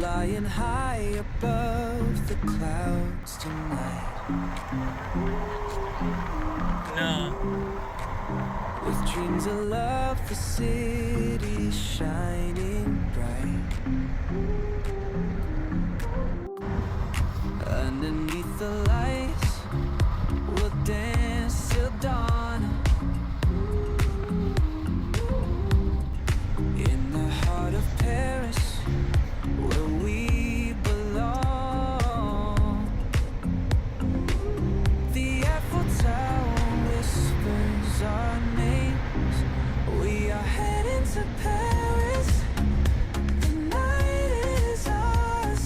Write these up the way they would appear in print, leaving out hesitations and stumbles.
flying high above the clouds tonight. No. With dreams of love, the city shining bright. Underneath the lights, we'll dance till dawn. In the heart of Paris, where we belong. The Eiffel Tower whispers our names. We are heading to Paris. The night is ours.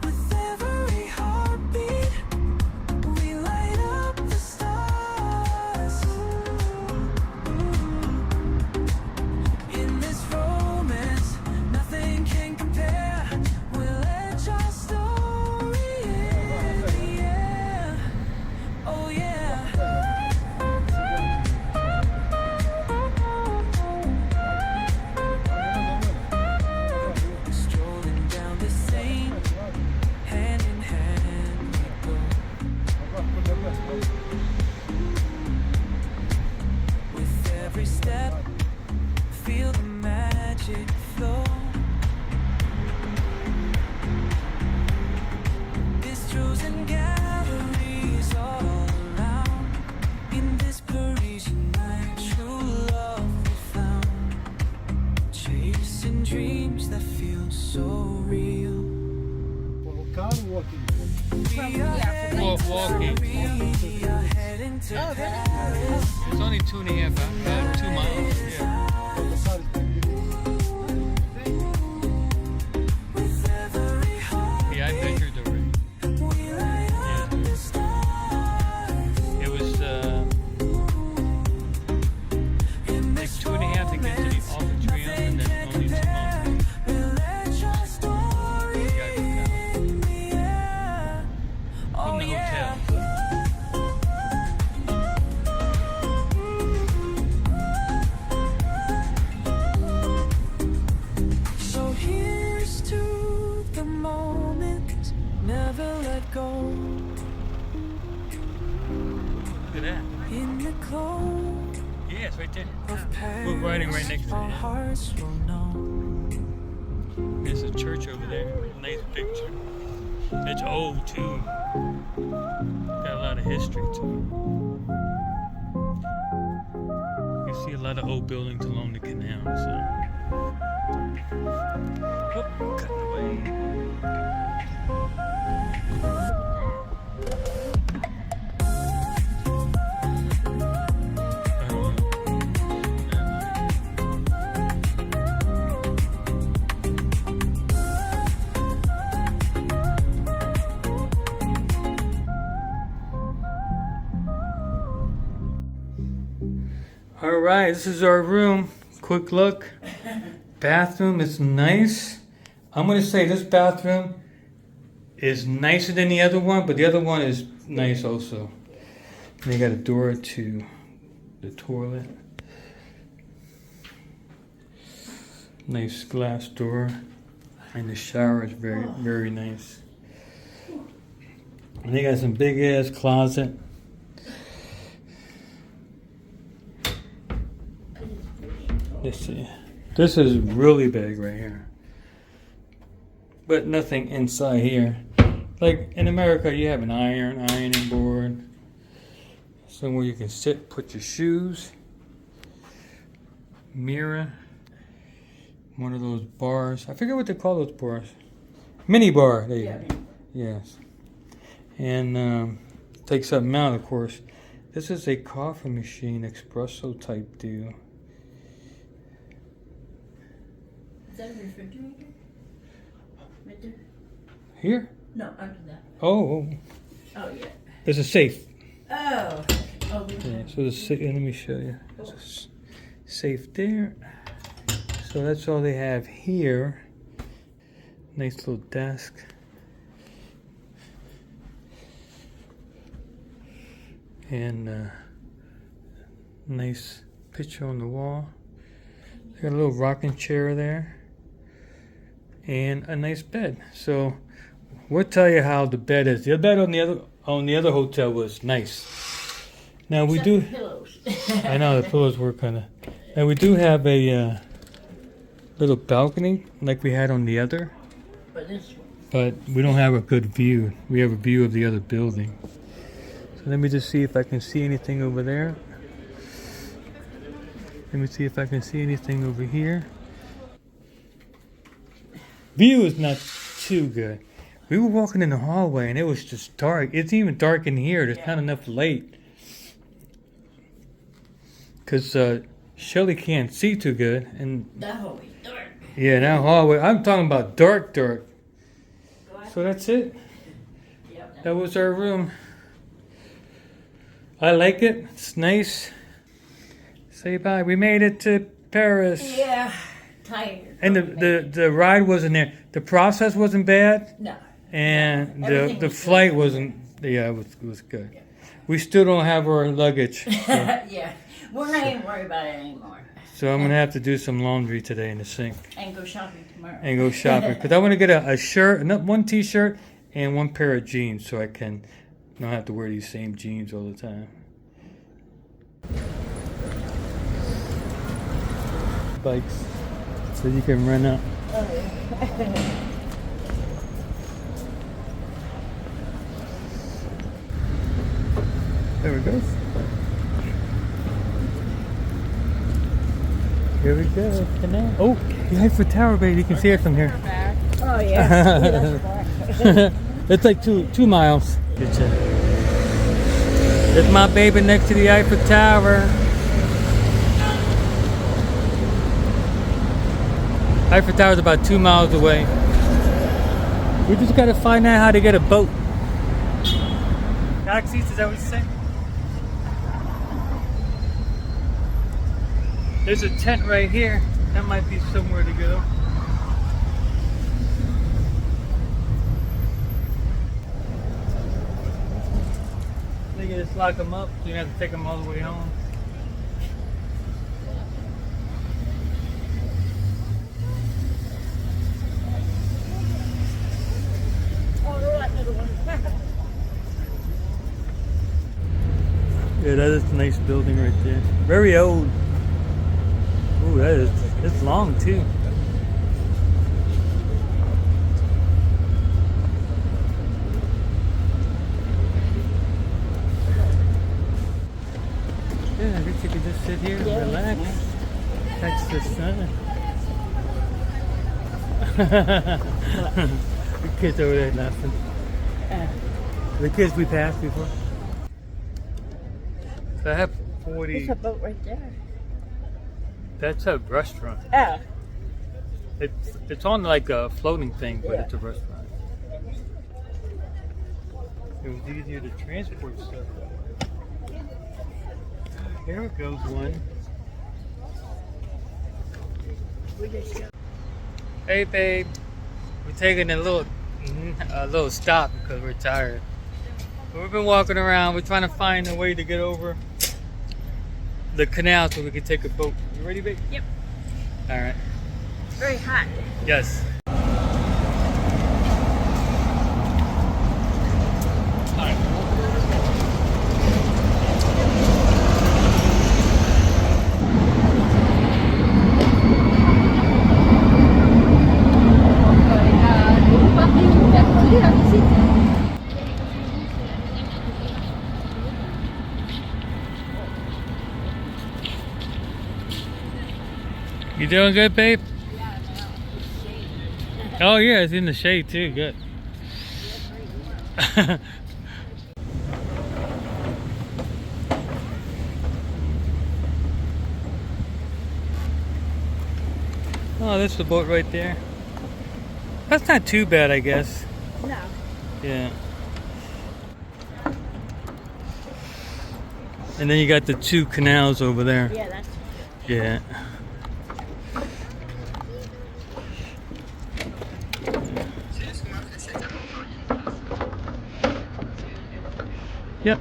With every heartbeat, we light up the stars. In this romance, nothing can compare. We'll let your story in the air. Oh yeah. Strolling down the Seine, hand in hand we go. With every step, feel the magic flow. Bistros and galleries all around. In this Parisian night, true love we found. Chasing dreams that feel so real. Car walking. We are heading to Walking. We are heading to Paris. It's only 2.5 2 miles. Yeah. With every heart, Yeah, I measured already. we light up the stars. It was In like this 2.5 to get to the Auditorium, and then only 2 miles. we'll let your story in the air. Oh From the yeah. hotel. So here's to the moment, never let go. Look at that. In the glow Yeah, it's right there. of Paris, We're riding right next to our it. hearts will know. There's a church over there. Nice picture. It's old too. Got a lot of history too. You see a lot of old buildings along the canal, so. Oh, cutting away. All right, this is our room. Quick look. Bathroom is nice. I'm gonna say this bathroom is nicer than the other one, but the other one is nice also. And they got a door to the toilet. Nice glass door. And the shower is very, very nice. And they got some big ass closet. Let's see. This is really big right here. But nothing inside here. Like in America, you have an ironing board. Somewhere you can sit, put your shoes. Mirror. One of those bars. I forget what they call those bars. Mini bar. There you go. Yes. And takes up amount, of course. This is a coffee machine, espresso type deal. Is that a refrigerator? Right there? Here? No, under that. Oh, Oh, yeah. there's a safe. Oh. Oh, Yeah, so the safe, let me show you. There's a safe there. So that's all they have here. Nice little desk. And nice picture on the wall. Got a little rocking chair there. And a nice bed. So we'll tell you how the bed is. The bed on the other hotel was nice. Now we do. Pillows. I know the pillows were kind of. Now we do have a little balcony like we had on the other, But this one. but we don't have a good view. We have a view of the other building. So let me just see if I can see anything over there. Let me see if I can see anything over here. View is not too good. We were walking in the hallway and it was just dark. It's even dark in here. There's not enough light. Because Shelly can't see too good. And That hallway's dark. yeah, that hallway. I'm talking about dark. Go So that's it. Yep. That was our room. I like it. It's nice. Say bye. We made it to Paris. Yeah. Tired. And the ride wasn't there. The process wasn't bad. No. And Everything the was flight wasn't. Yeah, it was good. We still don't have our luggage. So, Yeah. We're not even worried about it anymore. so I'm going to have to do some laundry today in the sink. And go shopping tomorrow. And go shopping. Because I want to get a shirt, one t-shirt, and one pair of jeans so I can not have to wear these same jeans all the time. Bikes. So you can run up. There we go. Here we go. Canal. Oh, the Eiffel Tower, baby. You can see it from here. Oh, yeah. It's like two miles. There's my baby next to the Eiffel Tower. Eiffel Tower is about 2 miles away. We just gotta find out how to get a boat. Taxis, is that what you say? There's a tent right here. That might be somewhere to go. They can just lock them up so you don't have to take them all the way home. Yeah, that is a nice building right there. Very old. Ooh, it's long too. Yeah, I guess you could just sit here and relax. Catch the sun. The kids over there laughing. The kids we passed before. So I have 40. There's a boat right there. That's a restaurant. Oh. It's on like a floating thing, but Yeah. it's a restaurant. It was easier to transport stuff. Here goes one. Hey babe, we're taking a little stop because we're tired. But we've been walking around. We're trying to find a way to get over the canal so we can take a boat. You ready, babe? Yep. All right. It's very hot. Yes. All right. You doing good, babe? Oh yeah, it's in the shade too. Good. Oh, that's the boat right there. That's not too bad, I guess. No. Yeah. And then you got the two canals over there. Yeah, that's. Yeah. Yep.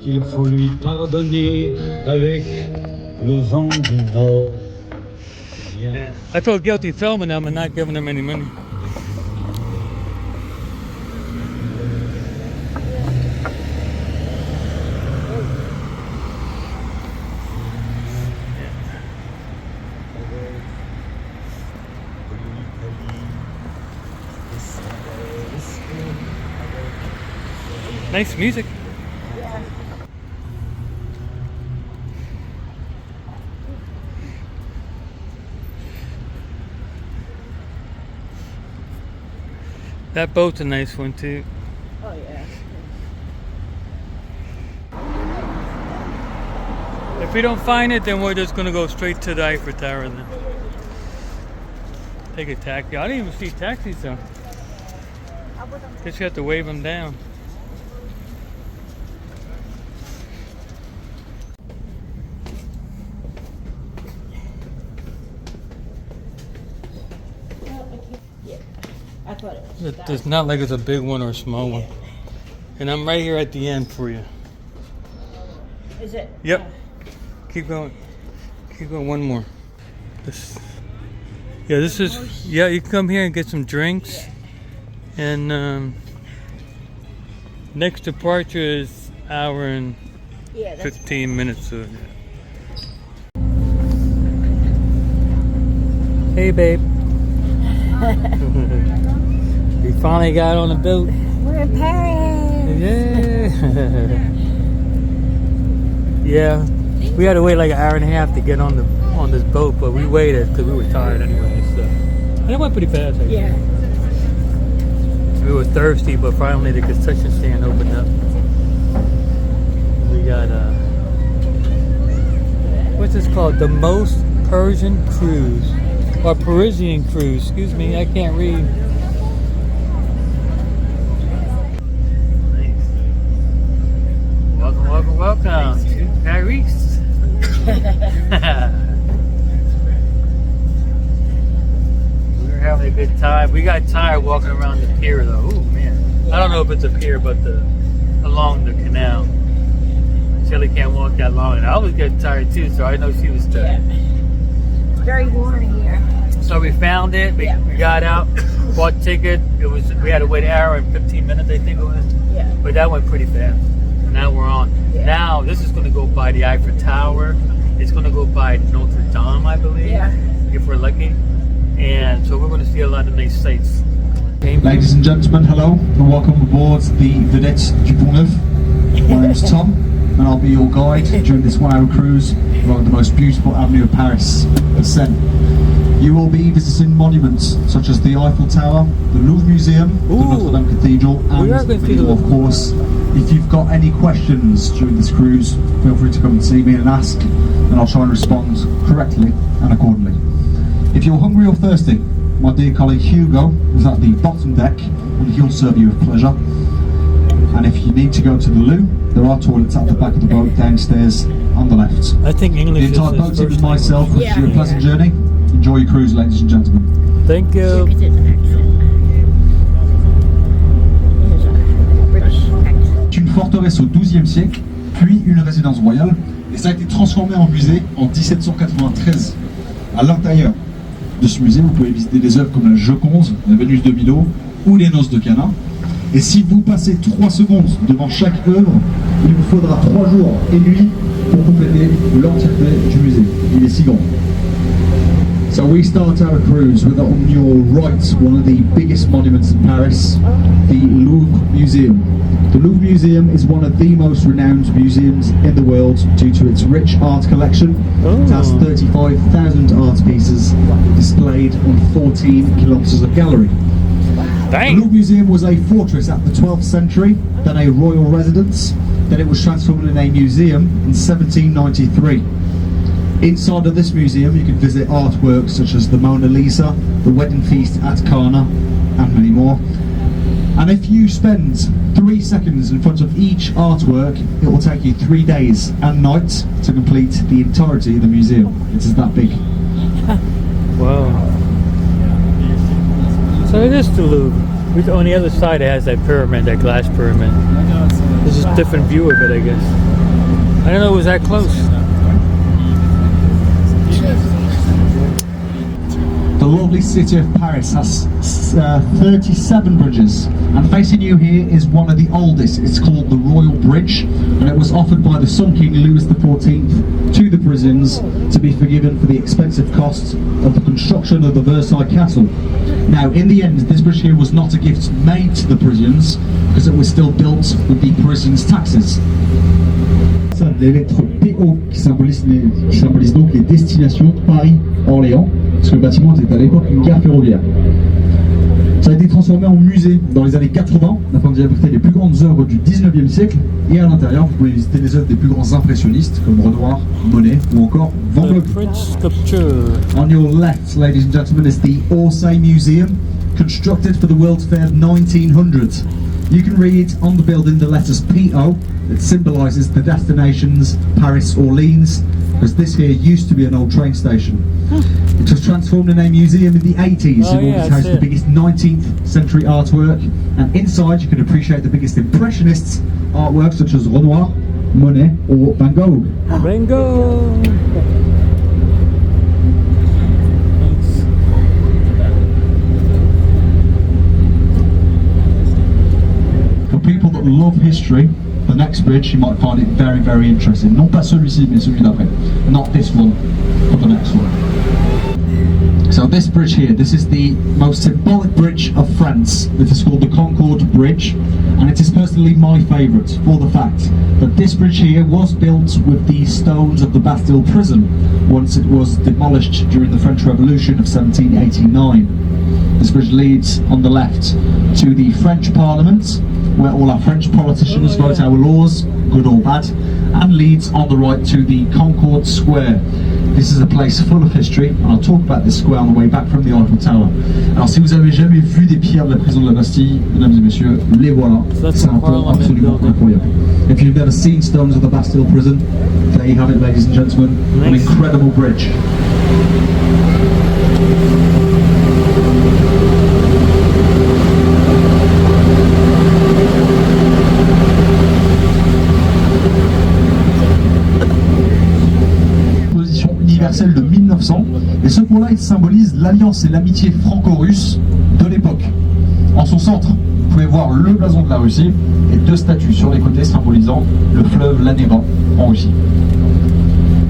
qu'il faut lui pardonner avec le vent du nord. I feel guilty filming them and not giving them any money. Nice music. That boat's a nice one too. Oh, yeah. If we don't find it, then we're just gonna go straight to the Eiffel Tower and then take a taxi. I didn't even see taxis though. Guess you have to wave them down. I thought it was It's not like it's a big one or a small one. And I'm right here at the end for you. Is it? Yep. Keep going. Keep going. One more. This. Yeah, this is. Yeah, you can come here and get some drinks. And next departure is hour and Yeah, that's 15 minutes. So, yeah. Hey, babe. We finally got on the boat. We're in Paris. Yeah. Yeah. We had to wait like an hour and a half to get on this boat, but we waited because we were tired anyway. So and it went pretty fast. Actually. Yeah. We were thirsty, but finally the concession stand opened up. We got what's this called? The most Persian Cruise or Parisian Cruise? Excuse me, I can't read. Welcome, welcome, welcome to Paris. We're having a good time. We got tired walking around the pier though. Oh man. I don't know if it's a pier, but along the canal. Shelly can't walk that long and I was getting tired too, so I know she was tired. It's very warm here. So we found it, we got out, bought ticket. We had to wait an hour and 15 minutes I think it was. Yeah. But that went pretty fast. Now we're on. Yeah. Now this is going to go by the Eiffel Tower. It's going to go by Notre Dame, I believe, if we're lucky. And so we're going to see a lot of nice sights. Ladies and gentlemen, hello and welcome aboard the Vedette du Pont-Neuf. My name's Tom and I'll be your guide during this 1 hour cruise along the most beautiful avenue of Paris, the Seine. You will be visiting monuments such as the Eiffel Tower, the Louvre Museum, the Notre Dame Cathedral and the Louvre, of course. If you've got any questions during this cruise, feel free to come and see me and ask and I'll try and respond correctly and accordingly. If you're hungry or thirsty, my dear colleague Hugo is at the bottom deck and he'll serve you with pleasure. And if you need to go to the loo, there are toilets at the back of the boat downstairs on the left. I think English the entire boat team and myself wish you a pleasant journey. Enjoy your cruise, ladies and gentlemen. Thank you. Look at his accent. His British accent. C'est une forteresse au XIIe siècle, puis une résidence royale, et ça a été transformé en musée en 1793. À l'intérieur de ce musée, vous pouvez visiter des œuvres comme la Joconde, la Vénus de Milo ou les Noces de Cana. Et si vous passez 3 secondes devant chaque œuvre, il vous faudra 3 jours et nuits pour compléter l'entièreté du musée. Il est si grand. So we start our cruise with on your right one of the biggest monuments in Paris, the Louvre Museum. The Louvre Museum is one of the most renowned museums in the world due to its rich art collection. It has 35,000 art pieces displayed on 14 kilometers of gallery. Dang. The Louvre Museum was a fortress at the 12th century, then a royal residence, then it was transformed in a museum in 1793. Inside of this museum you can visit artworks such as the Mona Lisa, the Wedding Feast at Cana and many more. And if you spend 3 seconds in front of each artwork, it will take you 3 days and nights to complete the entirety of the museum. It is that big. Wow. So it is the Louvre. On the other side it has that pyramid, that glass pyramid. This is a different view of it, I guess. I don't know it was that close. The lovely city of Paris has 37 bridges, and facing you here is one of the oldest. It's called the Royal Bridge, and it was offered by the Sun King Louis XIV to the Parisians to be forgiven for the expensive cost of the construction of the Versailles Castle. Now, in the end, this bridge here was not a gift made to the Parisians, because it was still built with the Parisians' taxes. Les lettres PO qui symbolisent donc les destinations Paris-Orléans, parce que le bâtiment était à l'époque une gare ferroviaire. Ça a été transformé en musée dans les années 80, afin d'y abriter les plus grandes œuvres du 19e siècle, et à l'intérieur vous pouvez visiter les œuvres des plus grands impressionnistes comme Renoir, Monet ou encore Van Gogh. On your left, ladies and gentlemen, is the Orsay Museum.Constructed for the World's Fair 1900. You can read on the building the letters PO that symbolises the destinations Paris-Orleans, because this here used to be an old train station. It was transformed in a museum in the 80s in order to house the biggest 19th century artwork, and inside you can appreciate the biggest impressionists artworks such as Renoir, Monet or Van Gogh. Van Gogh! People that love history, the next bridge you might find it very, very interesting. Non pas celui-ci, mais celui d'après. Not this one, but the next one. So this bridge here, this is the most symbolic bridge of France. It is called the Concord Bridge, and it is personally my favourite for the fact that this bridge here was built with the stones of the Bastille Prison once it was demolished during the French Revolution of 1789. This bridge leads on the left to the French Parliament, where all our French politicians vote our laws, good or bad, and leads on the right to the Concord Square. This is a place full of history, and I'll talk about this square on the way back from the Eiffel Tower. Alors si vous avez jamais vu des pierres de la prison de la Bastille, mesdames et messieurs, les voilà. C'est un pont absolument incroyable. If you've never seen stones of the Bastille Prison, there you have it, ladies and gentlemen, an incredible bridge. De 1900, et ce pont-là il symbolise l'alliance et l'amitié franco-russe de l'époque. En son centre, vous pouvez voir le blason de la Russie et deux statues sur les côtés symbolisant le fleuve la Neva en Russie.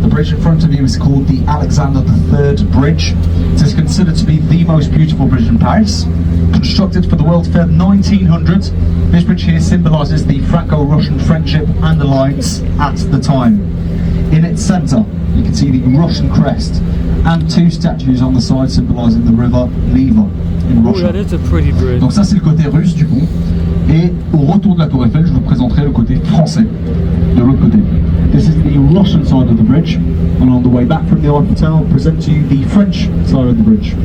The bridge in front of you is called the Alexander III Bridge. It is considered to be the most beautiful bridge in Paris. Constructed for the World's Fair 1900, this bridge here symbolises the Franco-Russian friendship and alliance at the time. In its centre, you can see the Russian crest and two statues on the side symbolising the river Liver in Russia. Oh, that is a pretty bridge. Donc ça c'est le côté russe du pont. Et au retour de la Tour Eiffel, je vous présenterai le côté français de l'autre côté. This is the Russian side of the bridge, and on the way back from the Eiffel Tower, I'll present to you the French side of the bridge.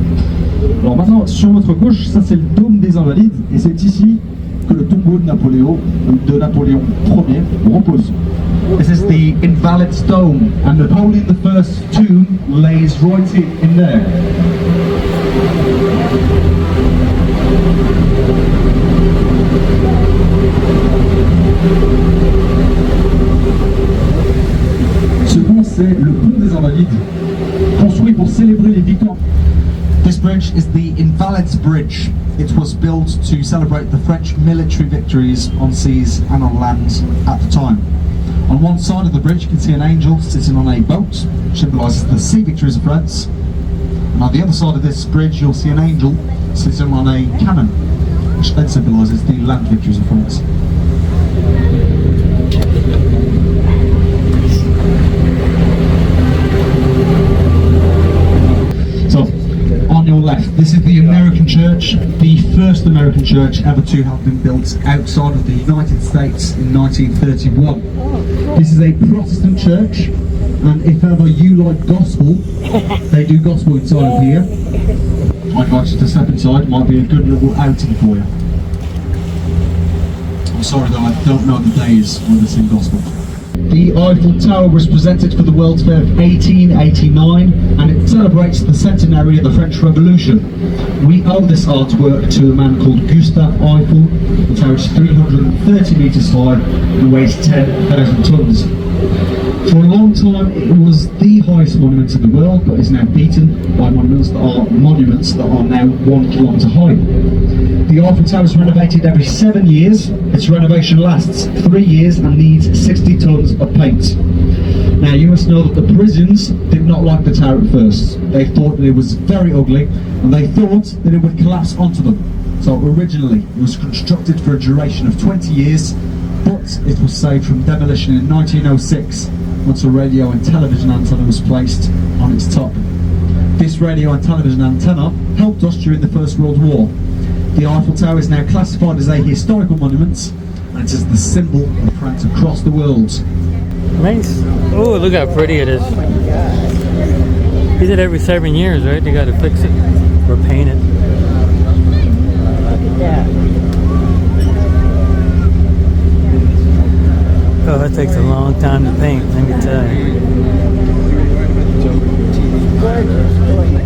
Alors maintenant, sur votre gauche, ça c'est le dôme des Invalides, et c'est ici que le tombeau de Napoléon Ier repose. This is the Invalides Dome, and Napoleon I's tomb lays right in there. Ce pont, c'est le pont des Invalides, construit pour célébrer les victoires. This bridge is the Invalides Bridge. It was built to celebrate the French military victories on seas and on land at the time. On one side of the bridge you can see an angel sitting on a boat, which symbolises the sea victories of France. And on the other side of this bridge you'll see an angel sitting on a cannon, which then symbolises the land victories of France. So, on your left, this is the American Church, the first American church ever to have been built outside of the United States in 1931. This is a Protestant church, and if ever you like gospel, they do gospel inside of here. I invite you to step inside, it might be a good little outing for you. I'm sorry that I don't know the days when they sing gospel. The Eiffel Tower was presented for the World's Fair of 1889, and it celebrates the centenary of the French Revolution. We owe this artwork to a man called Gustave Eiffel. The tower is 330 metres high and weighs 10,000 tonnes. For a long time, it was the highest monument in the world, but is now beaten by monuments that are now 1 kilometre high. The Eiffel Tower is renovated every 7 years. Its renovation lasts 3 years and needs 60 tons of paint. Now, you must know that the Parisians did not like the tower at first. They thought that it was very ugly, and they thought that it would collapse onto them. So originally, it was constructed for a duration of 20 years, but it was saved from demolition in 1906 once a radio and television antenna was placed on its top. This radio and television antenna helped us during the First World War. The Eiffel Tower is now classified as a historical monument, and it is the symbol of France across the world. Nice. Oh, look how pretty it is. He did every 7 years, right? They got to fix it or paint it. Look at that. Oh, that takes a long time to paint, let me tell you. Gorgeous, gorgeous.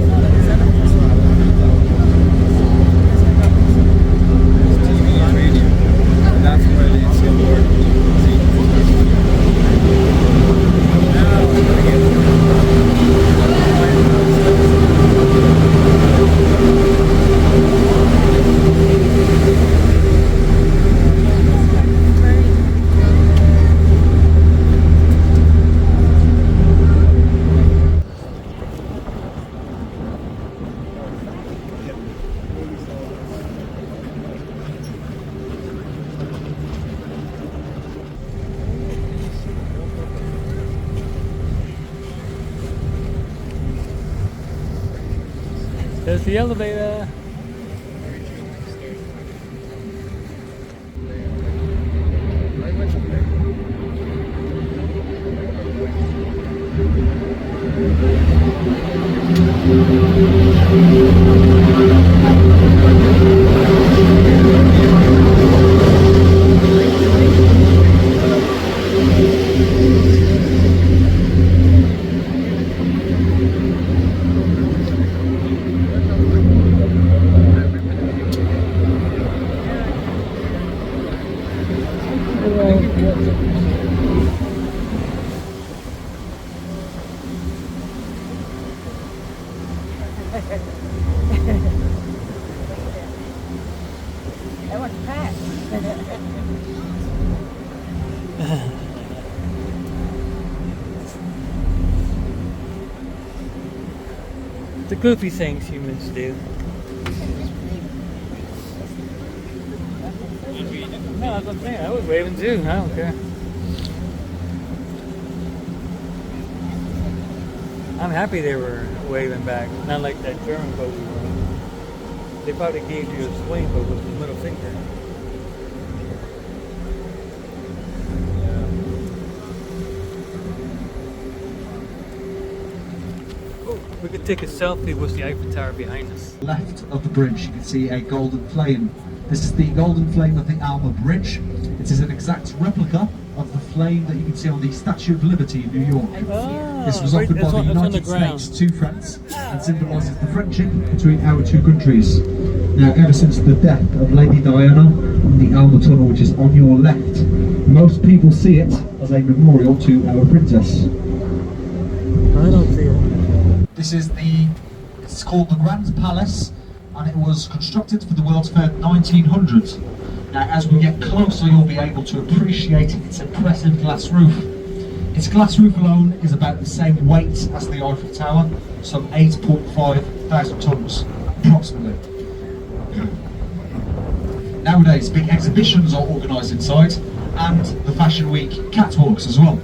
There's the elevator. That one's packed. The goofy things humans do. No, that's what I'm saying. I was waving too. I don't care. I'm happy they were waving back. Not like that German boat we were on. They probably gave you a swing, but with the middle finger. Oh, we could take a selfie with the Eiffel Tower behind us. Left of the bridge, you can see a golden flame. This is the golden flame of the Alma Bridge. It is an exact replica of the flame that you can see on the Statue of Liberty in New York. This was offered by the United States to France and symbolises the friendship between our two countries. Now, ever since the death of Lady Diana in the Alma Tunnel, which is on your left, most people see it as a memorial to our princess. I don't see it. It's called the Grand Palace, and it was constructed for the World's Fair 1900. Now, as we get closer, you'll be able to appreciate its impressive glass roof. Its glass roof alone is about the same weight as the Eiffel Tower, some 8.5 thousand tons, approximately. Nowadays, big exhibitions are organised inside, and the Fashion Week catwalks as well.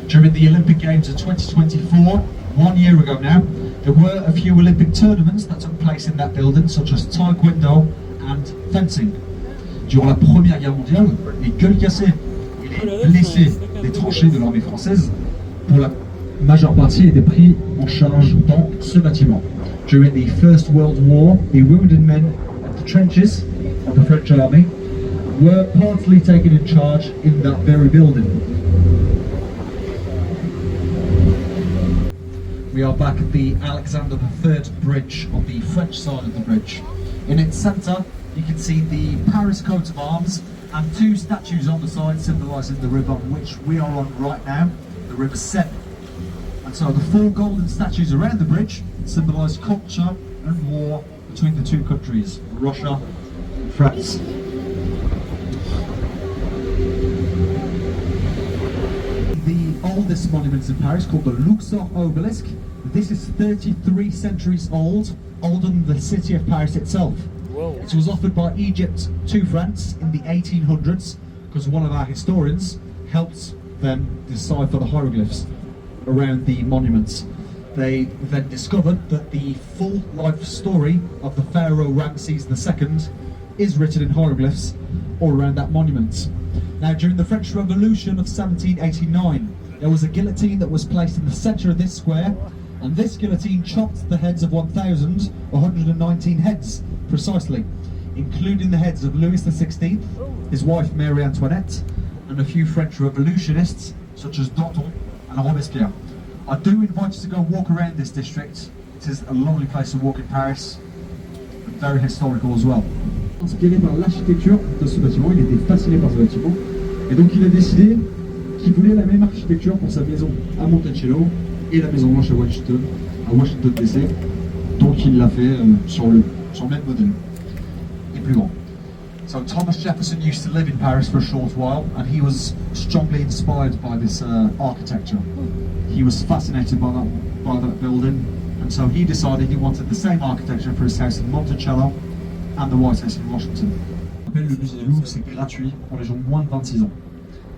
During the Olympic Games of 2024, 1 year ago now, there were a few Olympic tournaments that took place in that building, such as taekwondo and fencing. Durant la Première Guerre mondiale, les gueules cassées et les blessés des tranchées de l'armée française, pour la majeure partie, étaient pris en charge dans ce bâtiment. During the First World War, the wounded men at the trenches of the French army were partly taken in charge in that very building. We are back at the Alexander III Bridge on the French side of the bridge. In its centre, you can see the Paris coat of arms and two statues on the side symbolising the river which we are on right now, the River Seine. And so the four golden statues around the bridge symbolise culture and war between the two countries, Russia and France. The oldest monuments in Paris, called the Luxor Obelisk. This is 33 centuries old, older than the city of Paris itself. Whoa. It was offered by Egypt to France in the 1800s because one of our historians helped them decipher the hieroglyphs around the monuments. They then discovered that the full life story of the Pharaoh Ramses II is written in hieroglyphs all around that monument. Now, during the French Revolution of 1789, there was a guillotine that was placed in the centre of this square, and this guillotine chopped the heads of 1,119 heads, precisely, including the heads of Louis XIV, his wife Marie Antoinette, and a few French revolutionists, such as Danton and Robespierre. I do invite you to go walk around this district. It is a lovely place to walk in Paris, but very historical as well. Inspiré par l'architecture de ce bâtiment, il était fasciné par ce bâtiment, et donc il a décidé qu'il voulait la même architecture pour sa maison à Monticello et la Maison Blanche à Washington DC, donc il l'a fait sur le même modèle, et plus grand. So Thomas Jefferson used to live in Paris for a short while, and he was strongly inspired by this architecture. He was fascinated by that building, and so he decided he wanted the same architecture for his house in Monticello and the White House in Washington. Le musée du Louvre, c'est gratuit pour les gens de moins de 26 ans.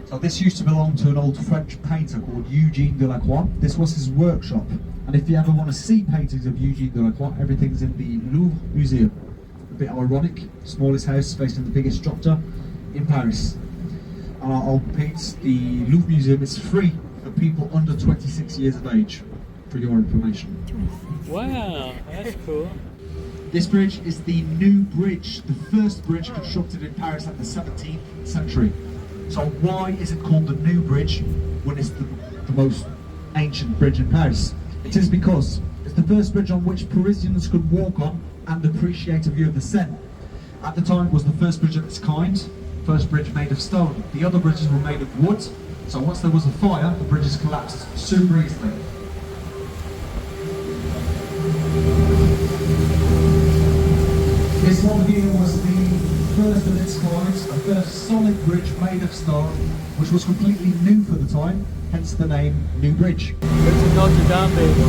So this used to belong to an old French painter called Eugène Delacroix. This was his workshop, and if you ever want to see paintings of Eugène Delacroix, everything's in the Louvre Museum. A bit ironic, smallest house facing the biggest structure in Paris. And I'll repeat, the Louvre Museum is free for people under 26 years of age, for your information. Wow, that's cool. This bridge is the new bridge, the first bridge constructed in Paris in the 17th century. So why is it called the new bridge when it's the most ancient bridge in Paris? It is because it's the first bridge on which Parisians could walk on and appreciate a view of the Seine. At the time, it was the first bridge of its kind, first bridge made of stone. The other bridges were made of wood, so once there was a fire, the bridges collapsed super easily. This one here was the first of its kind, the first solid bridge made of stone, which was completely new for the time, hence the name New Bridge. It's a Notre Dame, baby.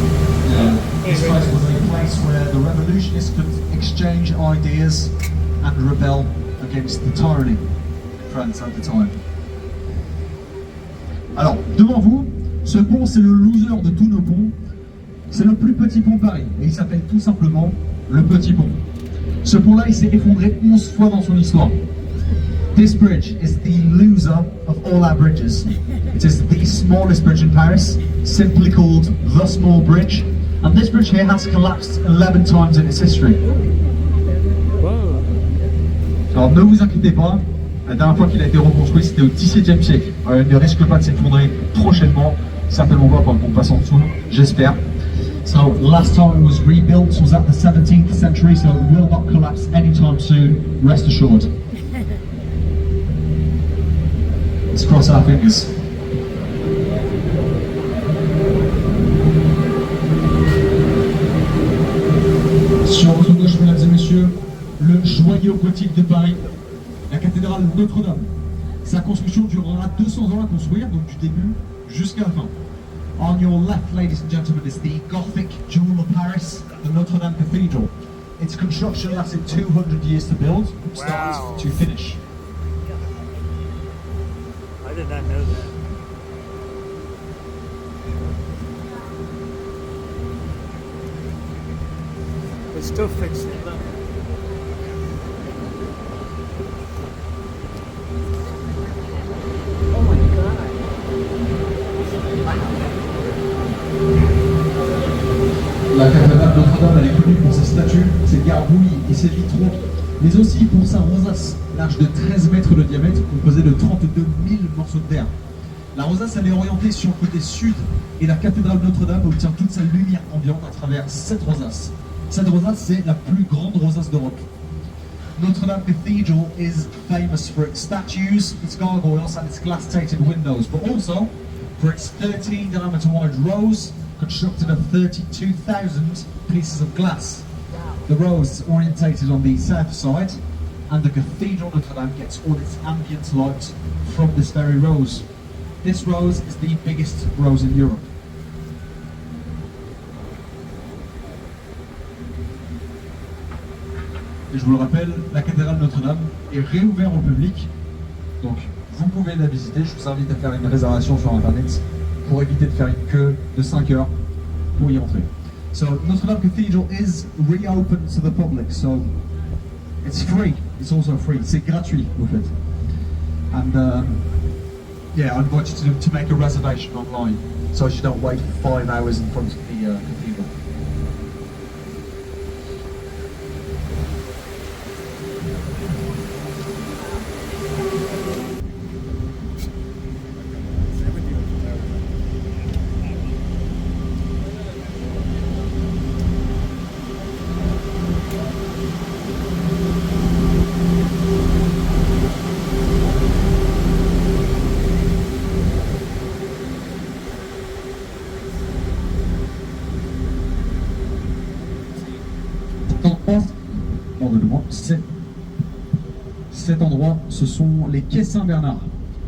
Yeah. This place was a place where the revolutionists could exchange ideas and rebel against the tyranny in France at the time. Alors, devant vous, ce pont, c'est le loser de tous nos ponts. C'est le plus petit pont de Paris, et il s'appelle tout simplement le Petit Pont. Ce pont-là, il s'est effondré 11 fois dans son histoire. This bridge is the loser of all our bridges. It is the smallest bridge in Paris, simply called the Small Bridge. And this bridge here has collapsed 11 times in its history. Wow. Alors ne vous inquiétez pas, la dernière fois qu'il a été reconstruit, c'était au XVIIe siècle. Il ne risque pas de s'effondrer prochainement, certainement pas quand on passe en dessous, j'espère. So last time it was rebuilt was at the 17th century, so it will not collapse anytime soon, rest assured. Let's cross our fingers. Sur votre gauche, mesdames et messieurs, le joyau gothique de Paris, la cathédrale Notre-Dame. Sa construction durera 200 ans à construire, donc du début jusqu'à la fin. On your left, ladies and gentlemen, is the Gothic jewel of Paris, the Notre Dame Cathedral. Its construction lasted 200 years to build, from start to finish. I did not know that. It's still fixing it up. Oh my God. La cathédrale Notre-Dame, elle est connue pour ses statues, ses gargouilles et ses vitraux, mais aussi pour sa rosace, large de 13 mètres de diamètre, composée de 32 000 morceaux de terre. La rosace, elle est orientée sur le côté sud, et la cathédrale Notre-Dame obtient toute sa lumière ambiante à travers cette rosace. Cette rosace, c'est la plus grande rosace d'Europe. Notre Dame Cathedral is famous for its statues, its gargoyles and its glass-tated windows, but also for its 13-diameter wide rose constructed of 32,000 pieces of glass. The rose is orientated on the south side, and the Cathedral Notre Dame gets all its ambient light from this very rose. This rose is the biggest rose in Europe. Et je vous le rappelle, la cathédrale Notre-Dame est réouverte au public, donc vous pouvez la visiter. Je vous invite à faire une réservation sur internet pour éviter de faire une queue de 5 heures pour y entrer. So Notre Dame Cathedral is reopened to the public, so it's free. It's also free. C'est gratuit au fait. And yeah, I invite you to make a reservation online, so you don't wait for 5 hours in front of the cathedral. Cet endroit, ce sont les quais Saint-Bernard.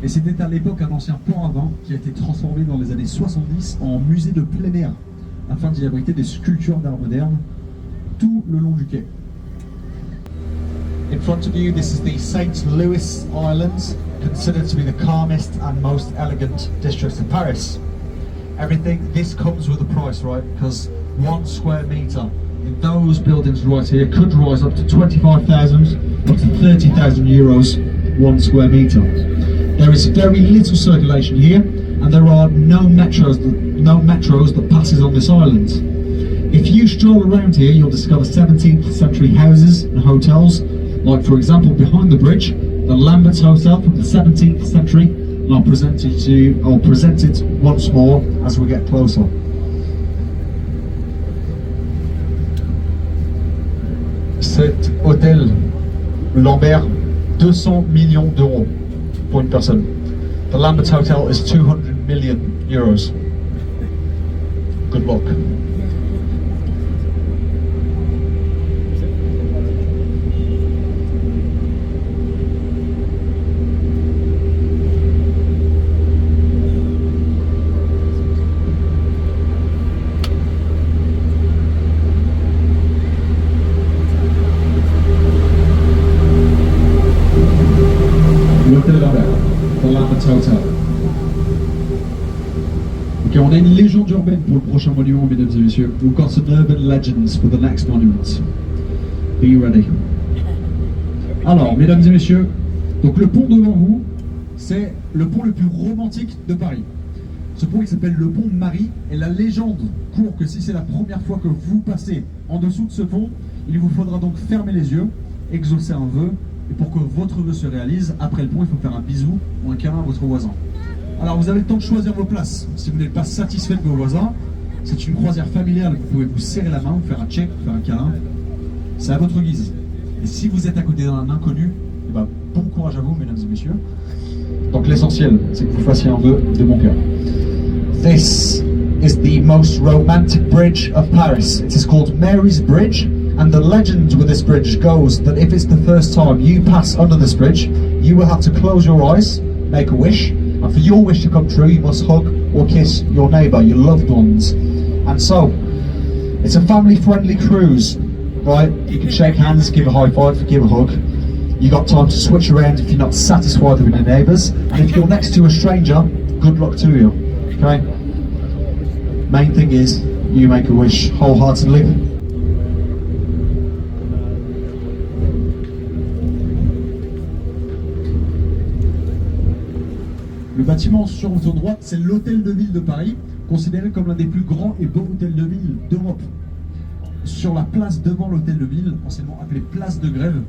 Et c'était à l'époque un ancien port à vin qui a été transformé dans les années 70 en musée de plein air, afin d'y abriter des sculptures d'art moderne tout le long du quai. In front of you, this is the St. Louis Islands, considered to be the calmest and most elegant district of Paris. This comes with a price, right? Because 1 square meter in those buildings right here could rise up to 25,000 up to 30,000 euros 1 square meter. There is very little circulation here, and there are no metros that passes on this island. If you stroll around here, you'll discover 17th century houses and hotels, like for example behind the bridge, the Lambert's Hotel from the 17th century, and I'll present it once more as we get closer. Cet hôtel Lambert, 200 millions d'euros pour une personne. The Lambert's Hotel is 200 million euros. Good luck. Hotel. Ok, on a une légende urbaine pour le prochain monument, mesdames et messieurs. We've got some urban legends for the next monument. Are you ready? Alors, mesdames et messieurs, donc le pont devant vous, c'est le pont le plus romantique de Paris. Ce pont, il s'appelle le pont Marie, et la légende court que si c'est la première fois que vous passez en dessous de ce pont, il vous faudra donc fermer les yeux, exaucer un vœu, et pour que votre vœu se réalise, après le pont, il faut faire un bisou ou un câlin à votre voisin. Alors vous avez le temps de choisir vos places. Si vous n'êtes pas satisfait de vos voisins, c'est une croisière familiale, vous pouvez vous serrer la main, vous faire un check, vous faire un câlin. C'est à votre guise. Et si vous êtes à côté d'un inconnu, eh ben, bon courage à vous, mesdames et messieurs. Donc l'essentiel, c'est que vous fassiez un vœu de bon cœur. This is the most romantic bridge of Paris. It is called Mary's Bridge. And the legend with this bridge goes that if it's the first time you pass under this bridge, you will have to close your eyes, make a wish, and for your wish to come true, you must hug or kiss your neighbour, your loved ones. And so, it's a family-friendly cruise, right? You can shake hands, give a high five, give a hug. You got time to switch around if you're not satisfied with your neighbours, and if you're next to a stranger, good luck to you, okay? Main thing is, you make a wish wholeheartedly. Le bâtiment sur votre droite, c'est l'hôtel de ville de Paris, considéré comme l'un des plus grands et beaux hôtels de ville d'Europe. Sur la place devant l'hôtel de ville, anciennement appelée place de Grève.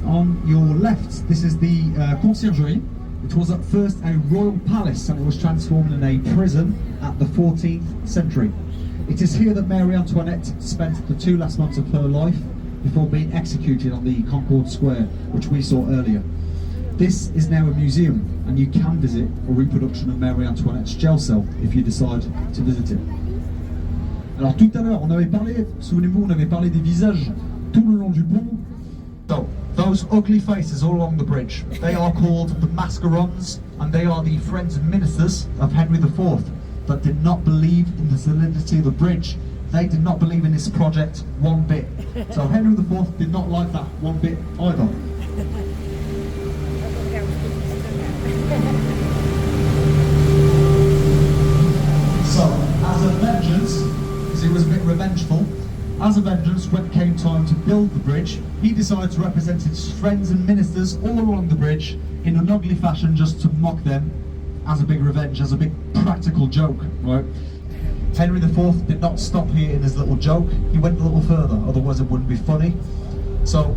On your left, this is the Conciergerie. It was at first a royal palace and it was transformed in a prison at the 14th century. It is here that Marie Antoinette spent the 2 last months of her life before being executed on the Concord Square, which we saw earlier. This is now a museum, and you can visit a reproduction of Marie Antoinette's jail cell if you decide to visit it. Alors tout à l'heure, on avait parlé, souvenez-vous, on avait parlé des visages tout le long du pont. So, those ugly faces all along the bridge, they are called the mascarons, and they are the friends and ministers of Henry IV that did not believe in the solidity of the bridge. They did not believe in this project one bit. So Henry IV did not like that one bit either. So, as a vengeance, because he was a bit revengeful, as a vengeance, when it came time to build the bridge, he decided to represent his friends and ministers all along the bridge in an ugly fashion just to mock them as a big revenge, as a big practical joke, right? Henry IV did not stop here in his little joke. He went a little further, otherwise it wouldn't be funny. So,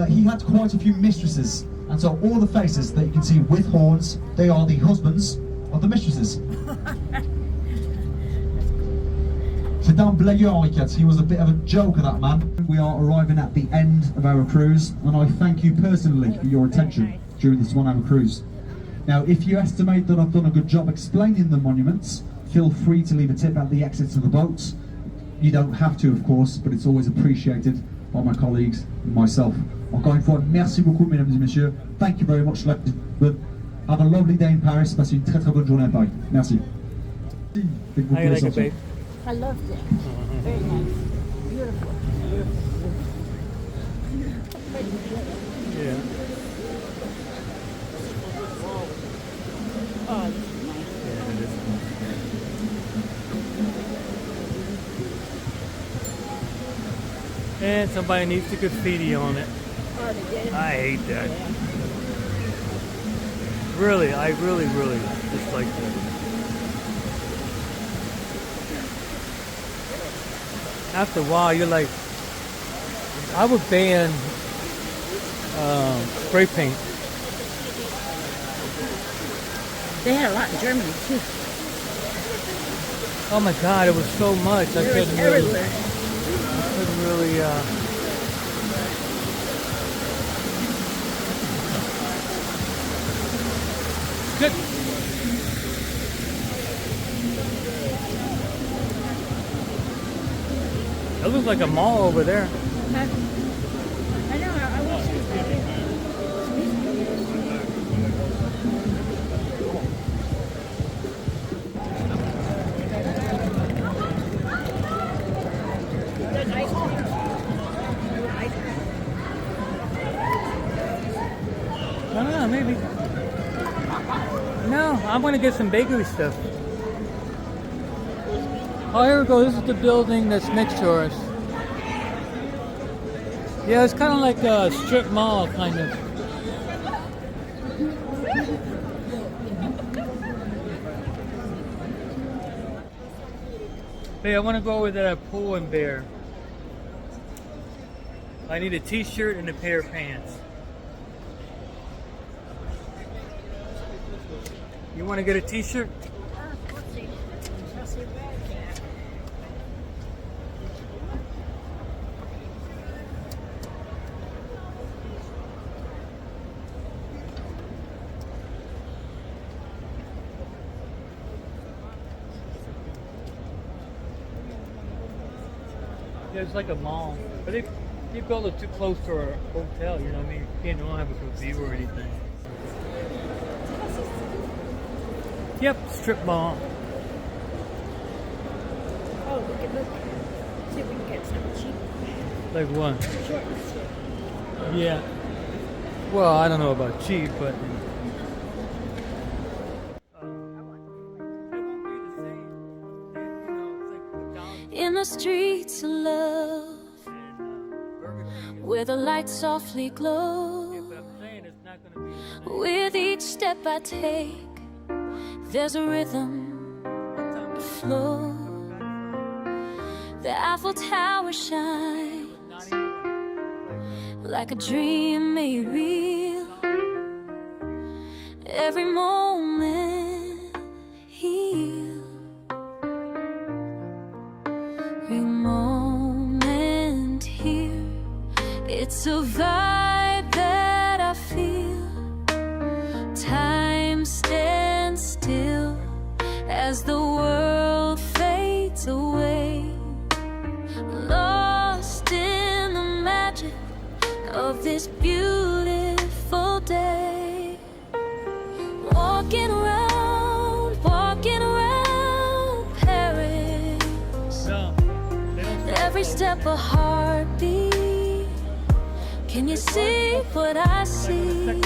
he had quite a few mistresses, and so all the faces that you can see with horns, they are the husbands of the mistresses. C'est un blagueur, Henri IV. He was a bit of a joker, that man. We are arriving at the end of our cruise, and I thank you personally for your attention during this 1 hour cruise. Now, if you estimate that I've done a good job explaining the monuments, feel free to leave a tip at the exits of the boats. You don't have to, of course, but it's always appreciated by my colleagues and myself. Encore une fois, merci beaucoup, mesdames et messieurs. Thank you very much. Have a lovely day in Paris. Passez une très très bonne journée à Paris. Merci. How you like it, babe? I loved it. Very nice. Beautiful. Yeah. Oh, this is nice. Yeah, it is. And somebody needs the graffiti on it. Oh, they did. I hate that. Really, I really dislike that. After a while, you're like, I would ban spray paint. They had a lot in Germany too. Oh my God, it was so much. I It was couldn't everywhere. really. Good. That looks like a mall over there. Huh? I know. I wish it was there. There's ice cream. Ice cream. I don't know, maybe. No, I'm gonna get some bakery stuff. Oh, here we go. This is the building that's next to us. Yeah, it's kind of like a strip mall, kind of. Hey, I want to go over to that pool and bear. I need a t-shirt and a pair of pants. You want to get a t-shirt? Yeah, it's like a mall. But they built it too close to our hotel, you know what I mean? You don't have a good view or anything. Yep, strip mall. Oh, look. See if we can get something cheap. Like what? Short and sweet. Yeah. Well, I don't know about cheap, but... In the streets of love, where the lights softly glow, with each step I take, there's a rhythm, a flow. The Eiffel Tower shines like a dream made real. Every moment here, every moment here. It's a vibe that I feel. Time stands still as the world fades away, lost in the magic of this beautiful day. Walking around Paris. Every step a heartbeat. Can you see what I see?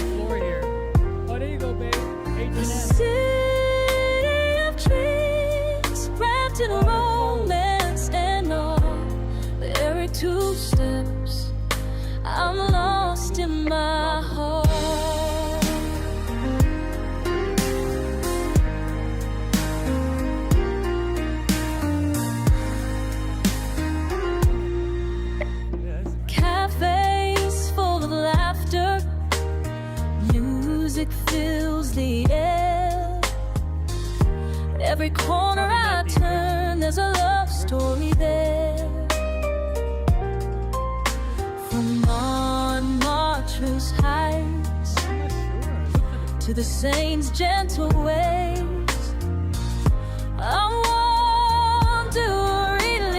Oh, there you go, babe. The city of dreams wrapped in romance and all. But every 2 steps, I'm lost in my heart. Cafes full of laughter, music fills the air. Every corner I turn, there's a love story there. From Montmartre's heights to the Seine's gentle waves, I wander really.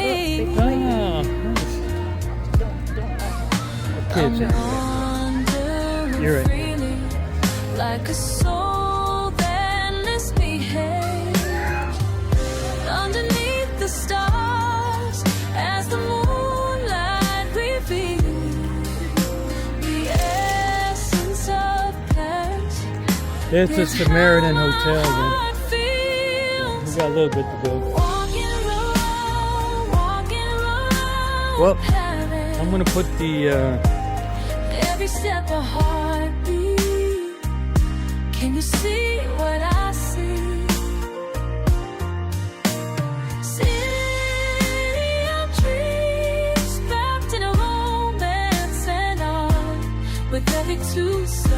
I'm wandering You're right. freely, like a soul that misbehaves underneath the stars as the moonlight reveals the essence of Paris. This is the Samaritan Hotel again. Heart We feels. got a little bit to go. Walking around Well, Paris. I'm gonna put the Every step a heartbeat. Can you see what I see? City of dreams wrapped in a romance and all. With every 2 steps,